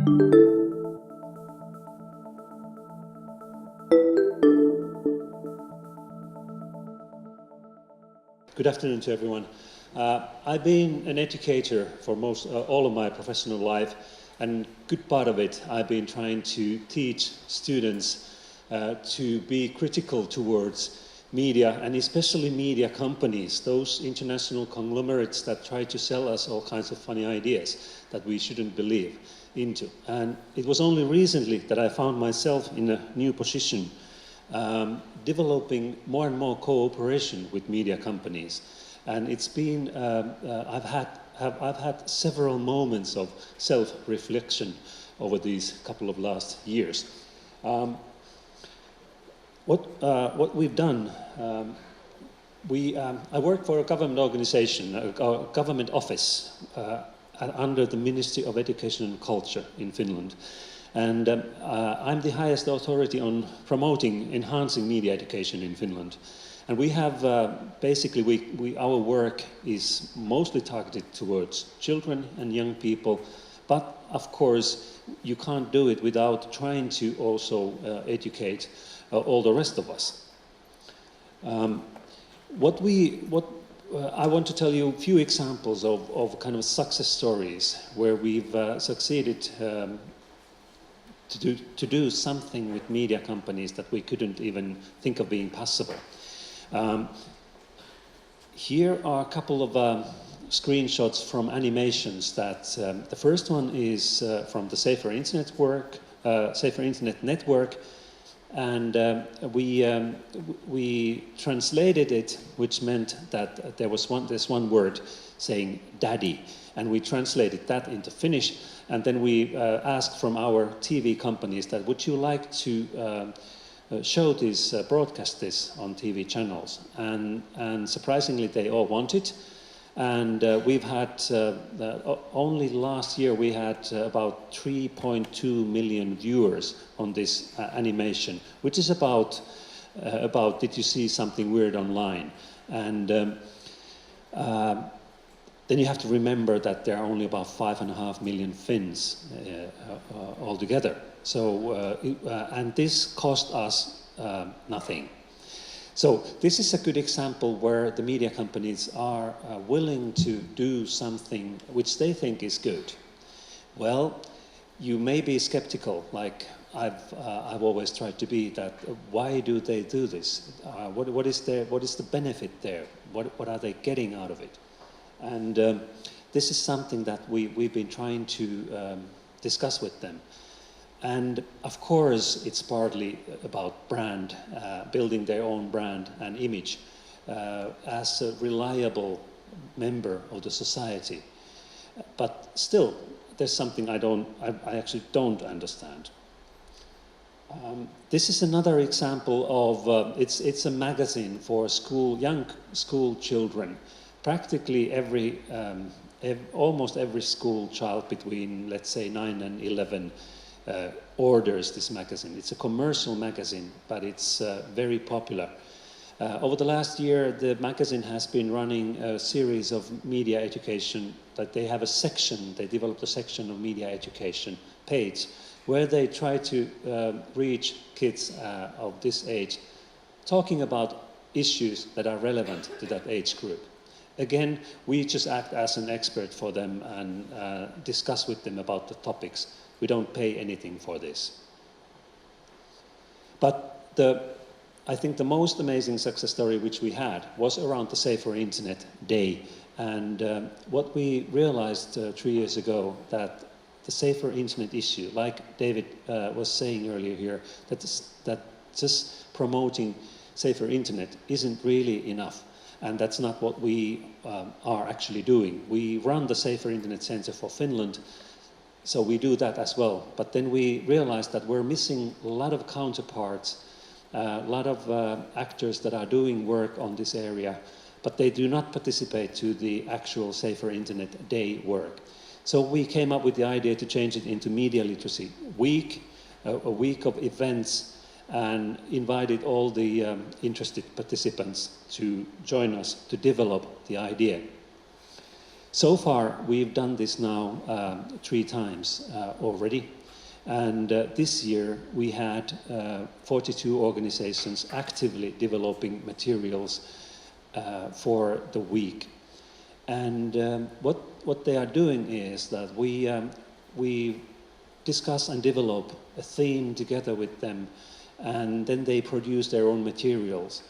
Good afternoon to everyone. I've been an educator for all of my professional life, and good part of it I've been trying to teach students to be critical towards media, and especially media companies, those international conglomerates that try to sell us all kinds of funny ideas that we shouldn't believe into. And it was only recently that I found myself in a new position, developing more and more cooperation with media companies, and it's been I've had several moments of self-reflection over these couple of last years. What we've done, I work for a government organization, a government office under the Ministry of Education and Culture in Finland. And I'm the highest authority on promoting, enhancing media education in Finland. And we have, basically, our work is mostly targeted towards children and young people, but of course, you can't do it without trying to also educate all the rest of us. I want to tell you a few examples of kind of success stories where we've succeeded to do something with media companies that we couldn't even think of being possible. Here are a couple of screenshots from animations that the first one is from the Safer Internet Network, and we translated it, which meant that there was this one word saying "daddy," and we translated that into Finnish, and then we asked from our TV companies that would you like to show this, broadcast this on TV channels, and surprisingly they all wanted. And we've had, only last year we had about 3.2 million viewers on this animation, which is about did you see something weird online? And then you have to remember that there are only about 5.5 million Finns altogether. So, and this cost us nothing. So this is a good example where the media companies are willing to do something which they think is good. Well, you may be skeptical, like I've always tried to be, that why do they do this? What is the benefit there? What are they getting out of it? And this is something that we've been trying to discuss with them. And of course, it's partly about brand, building their own brand and image as a reliable member of the society. But still, there's something I actually don't understand. This is another example of, it's a magazine for young school children. Practically almost every school child between, let's say, 9 and 11 orders this magazine. It's a commercial magazine, but it's very popular. Over the last year, the magazine has been running a series of media education, that they have a section, they developed a section of media education page, where they try to reach kids of this age, talking about issues that are relevant to that age group. Again, we just act as an expert for them and discuss with them about the topics. We don't pay anything for this. But I think the most amazing success story which we had was around the Safer Internet Day. And what we realized 3 years ago, that the Safer Internet issue, like David was saying earlier here, that just promoting Safer Internet isn't really enough. And that's not what we are actually doing. We run the Safer Internet Center for Finland, so we do that as well. But then we realized that we're missing a lot of counterparts, a lot of actors that are doing work on this area, but they do not participate to the actual Safer Internet Day work. So we came up with the idea to change it into Media Literacy Week, a week of events, and invited all the interested participants to join us to develop the idea. So far, we've done this now 3 times already. And this year, we had 42 organizations actively developing materials for the week. And what they are doing is that we discuss and develop a theme together with them, and then they produce their own materials.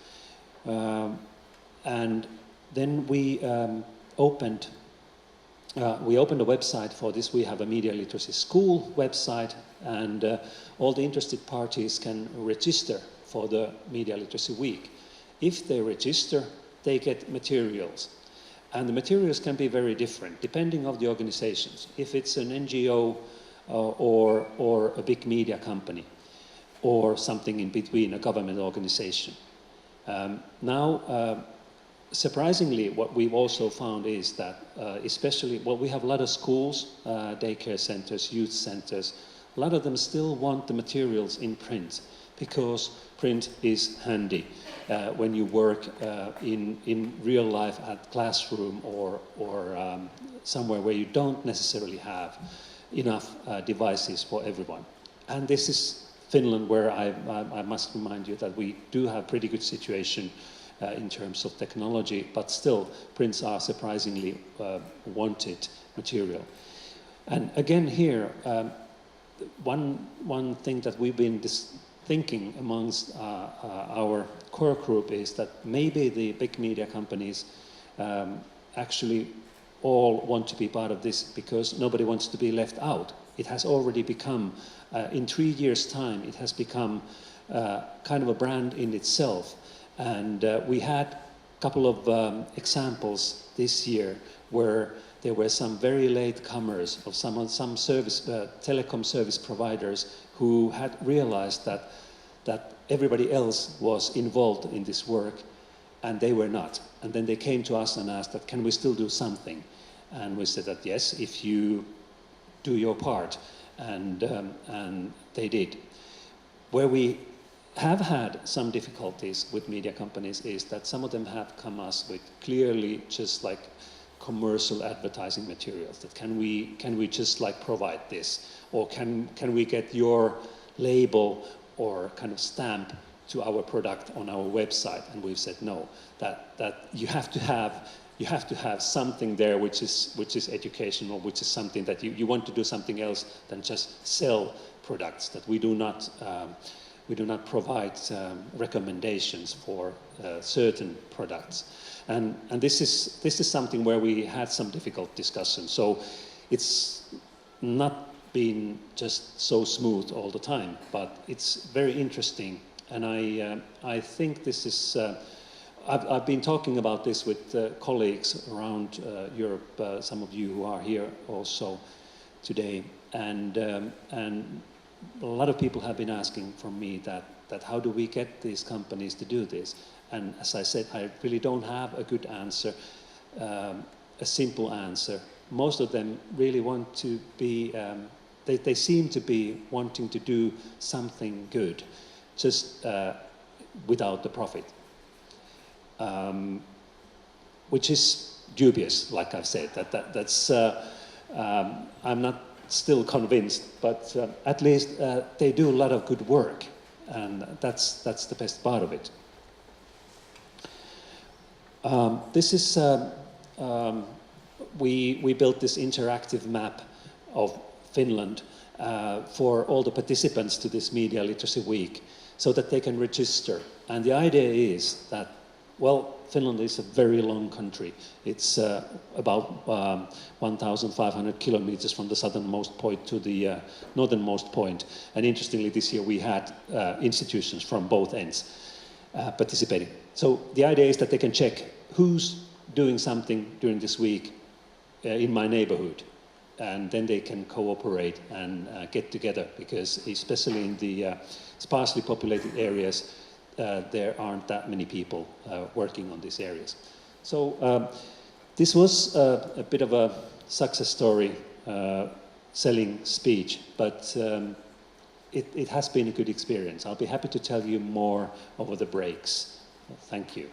And then we opened a website for this. We have a media literacy school website, and all the interested parties can register for the Media Literacy Week. If they register, they get materials. And the materials can be very different, depending on the organizations. If it's an NGO or a big media company, or something in between, a government organization. Now, surprisingly, what we've also found is that, especially, well, we have a lot of schools, daycare centers, youth centers. A lot of them still want the materials in print because print is handy when you work in real life at classroom or somewhere where you don't necessarily have enough devices for everyone. And this is Finland, where I must remind you that we do have pretty good situation in terms of technology, but still prints are surprisingly wanted material. And again here, one thing that we've been thinking amongst our core group is that maybe the big media companies actually all want to be part of this because nobody wants to be left out. It has already become, in 3 years' time, it has become kind of a brand in itself. And we had a couple of examples this year where there were some very late comers of some service, telecom service providers who had realized that everybody else was involved in this work and they were not. And then they came to us and asked that, can we still do something? And we said that yes, if you do your part. And they did. Where we have had some difficulties with media companies is that some of them have come us with clearly just like commercial advertising materials, that can we just like provide this, or can we get your label or kind of stamp to our product on our website? And we've said no, that you have to have something there which is educational, which is something that you want to do something else than just sell products, that we do not provide recommendations for certain products. And this is something where we had some difficult discussion. So it's not been just so smooth all the time, but it's very interesting. And I think this is, I've been talking about this with colleagues around Europe, some of you who are here also today, and a lot of people have been asking from me that how do we get these companies to do this? And as I said, I really don't have a good answer, a simple answer. Most of them really want to be, they seem to be wanting to do something good, just without the profit. Which is dubious, like I've said, that's, I'm not still convinced, but at least they do a lot of good work, and that's the best part of it. This is, we built this interactive map of Finland for all the participants to this Media Literacy Week, so that they can register. And the idea is that, well, Finland is a very long country. It's about 1,500 kilometers from the southernmost point to the northernmost point. And interestingly, this year we had institutions from both ends participating. So the idea is that they can check who's doing something during this week in my neighborhood. And then they can cooperate and get together, because especially in the sparsely populated areas, there aren't that many people working on these areas. So this was a bit of a success story selling speech, but it has been a good experience. I'll be happy to tell you more over the breaks. Thank you.